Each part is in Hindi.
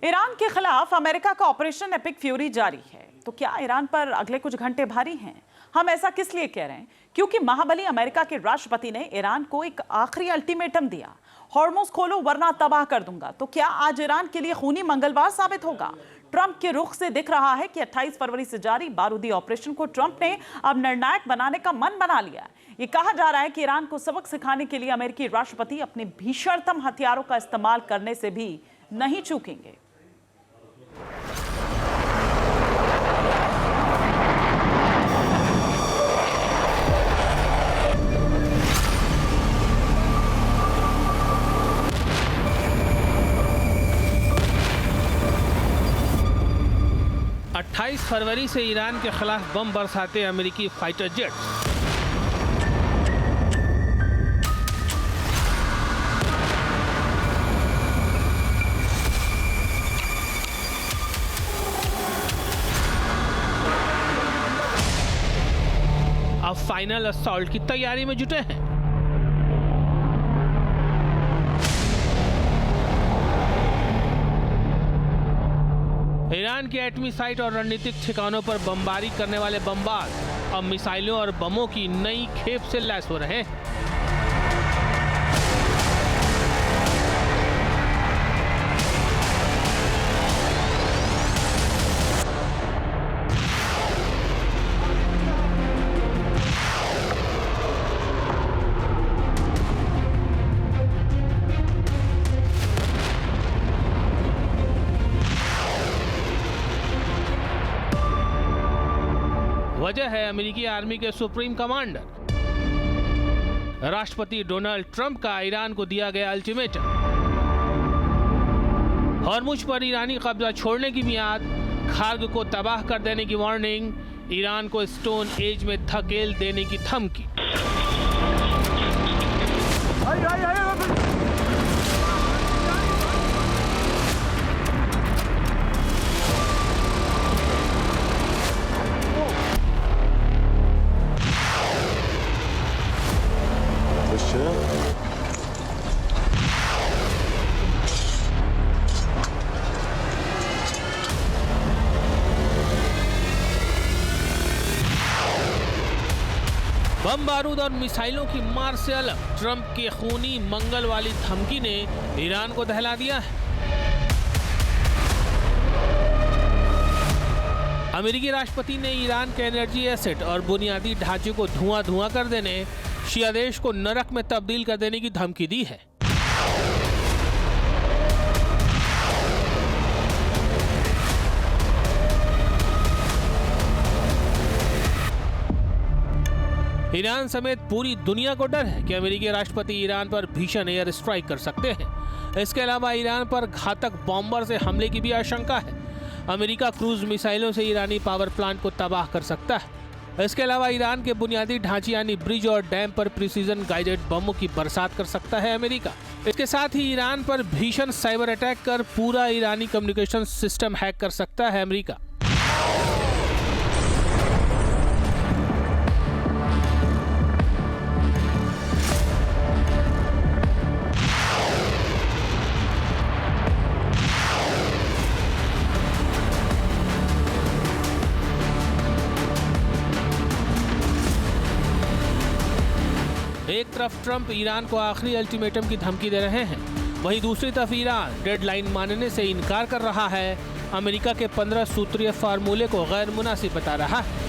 ईरान के खिलाफ अमेरिका का ऑपरेशन एपिक फ्यूरी जारी है। तो क्या ईरान पर अगले कुछ घंटे भारी हैं? हम ऐसा किस लिए कह रहे हैं? क्योंकि महाबली अमेरिका के राष्ट्रपति ने ईरान को एक आखिरी अल्टीमेटम दिया, हॉर्मुज़ खोलो वरना तबाह कर दूंगा। तो क्या आज ईरान के लिए खूनी मंगलवार साबित होगा? ट्रंप के रुख से दिख रहा है कि 28 फरवरी से जारी बारूदी ऑपरेशन को ट्रंप ने अब निर्णायक बनाने का मन बना लिया। ये कहा जा रहा है कि ईरान को सबक सिखाने के लिए अमेरिकी राष्ट्रपति अपने भीषणतम हथियारों का इस्तेमाल करने से भी नहीं चूकेंगे। अट्ठाईस फरवरी से ईरान के खिलाफ बम बरसाते अमेरिकी फाइटर जेट्स। अब फाइनल असॉल्ट की तैयारी में जुटे हैं। ईरान के एटमी साइट और रणनीतिक ठिकानों पर बमबारी करने वाले बमबाज अब मिसाइलों और बमों की नई खेप से लैस हो रहे हैं। वजह है अमेरिकी आर्मी के सुप्रीम कमांडर राष्ट्रपति डोनाल्ड ट्रंप का ईरान को दिया गया अल्टीमेटम। हॉर्मुज़ पर ईरानी कब्जा छोड़ने की मियाद, खार्ग को तबाह कर देने की वार्निंग, ईरान को स्टोन एज में धकेल देने की धमकी। बम बारूद और मिसाइलों की मार से अलग ट्रंप की खूनी मंगल वाली धमकी ने ईरान को दहला दिया है। अमेरिकी राष्ट्रपति ने ईरान के एनर्जी एसेट और बुनियादी ढांचे को धुआं कर देने, शिया देश को नरक में तब्दील कर देने की धमकी दी है। ईरान समेत पूरी दुनिया को डर है कि अमेरिकी राष्ट्रपति ईरान पर भीषण एयर स्ट्राइक कर सकते हैं। इसके अलावा ईरान पर घातक बॉम्बर से हमले की भी आशंका है। अमेरिका क्रूज मिसाइलों से ईरानी पावर प्लांट को तबाह कर सकता है। इसके अलावा ईरान के बुनियादी ढांचे यानी ब्रिज और डैम पर प्रिसीजन गाइडेड बमों की बरसात कर सकता है अमेरिका। इसके साथ ही ईरान पर भीषण साइबर अटैक कर पूरा ईरानी कम्युनिकेशन सिस्टम हैक कर सकता है अमेरिका। एक तरफ ट्रंप ईरान को आखिरी अल्टीमेटम की धमकी दे रहे हैं, वहीं दूसरी तरफ ईरान डेडलाइन मानने से इनकार कर रहा है, अमेरिका के 15 सूत्रीय फार्मूले को गैर मुनासिब बता रहा है।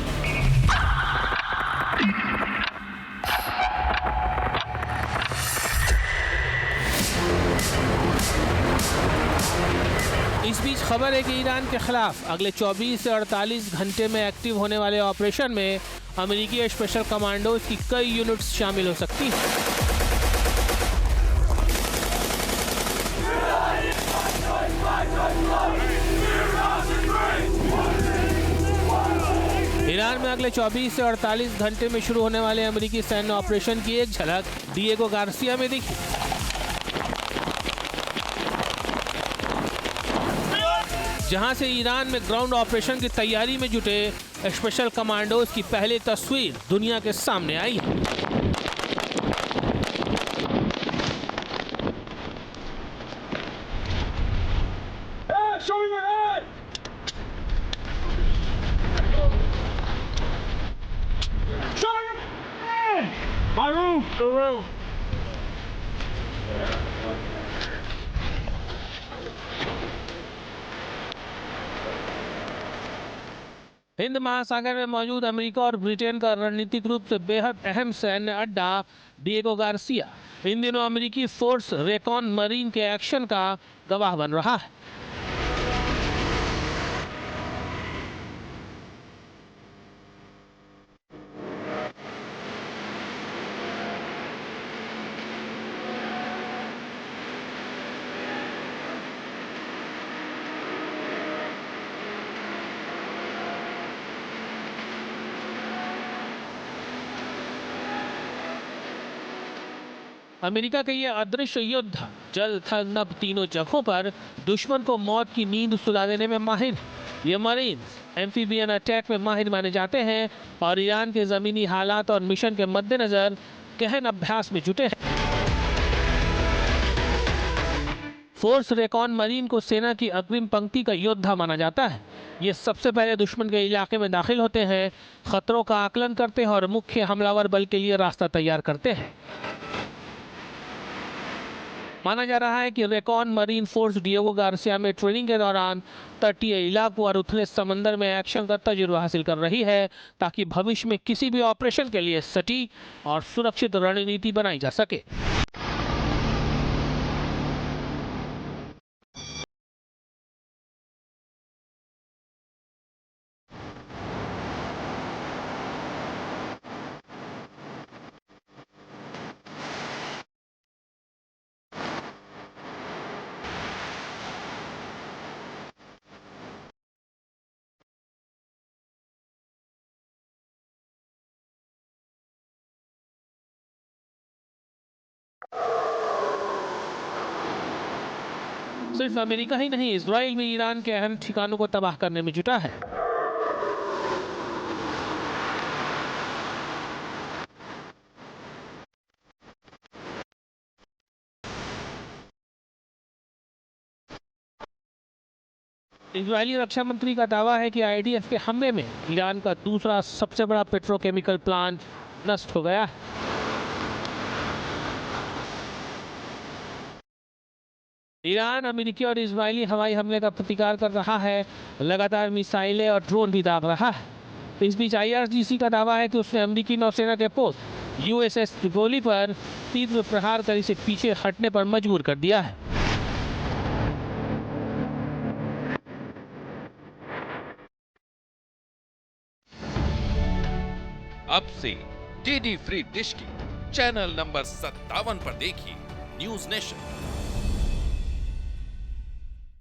इस बीच खबर है कि ईरान के खिलाफ अगले 24 से 48 घंटे में एक्टिव होने वाले ऑपरेशन में अमेरिकी स्पेशल कमांडोज की कई यूनिट्स शामिल हो सकती हैं। ईरान में अगले 24 से 48 घंटे में शुरू होने वाले अमेरिकी सैन्य ऑपरेशन की एक झलक डिएगो गार्सिया में दिखी। जहां से ईरान में ग्राउंड ऑपरेशन की तैयारी में जुटे स्पेशल कमांडोज की पहली तस्वीर दुनिया के सामने आई है। Show me your hand! Show me your hand! My room! The room! Hind महासागर में मौजूद अमेरिका और ब्रिटेन का रणनीतिक रूप से बेहद अहम सैन्य अड्डा डिएगो गार्सिया इन दिनों अमेरिकी फोर्स रेकॉन मरीन के एक्शन का गवाह बन रहा है। अमेरिका के ये अदृश्य योद्धा जल थल नभ तीनों जगहों पर दुश्मन को मौत की नींद सुला देने में माहिर। ये मरीन्स एम्फीबियन अटैक में माहिर माने जाते हैं और ईरान के जमीनी हालात और मिशन के मद्देनजर गहन अभ्यास में जुटे हैं। फोर्स रेकॉन मरीन को सेना की अग्रिम पंक्ति का योद्धा माना जाता है। ये सबसे पहले दुश्मन के इलाके में दाखिल होते हैं, खतरों का आकलन करते हैं और मुख्य हमलावर बल के लिए रास्ता तैयार करते हैं। माना जा रहा है कि Recon marine force Diego Garcia में ट्रेनिंग के दौरान तटीय इलाकों और उथले समंदर में एक्शन का तजुर्बा हासिल कर रही है ताकि भविष्य में किसी भी ऑपरेशन के लिए सटीक और सुरक्षित रणनीति बनाई जा सके। सिर्फ अमेरिका ही नहीं, इजराइल भी ईरान के अहम ठिकानों को तबाह करने में जुटा है। इजरायली रक्षा मंत्री का दावा है कि आईडीएफ के हमले में ईरान का दूसरा सबसे बड़ा पेट्रोकेमिकल प्लांट नष्ट हो गया है। ईरान अमेरिकी और इजरायली हवाई हमले का प्रतिकार कर रहा है, लगातार मिसाइलें और ड्रोन भी दाग रहा है। इस बीच आईआरजीसी का दावा है कि उसने अमेरिकी नौसेना के पोस्ट यूएसएस त्रिपोली पर तीव्र प्रहार कर इसे पीछे हटने पर मजबूर कर दिया है। अब से डीडी फ्री डिश की चैनल नंबर 57 पर देखिए न्यूज नेशन।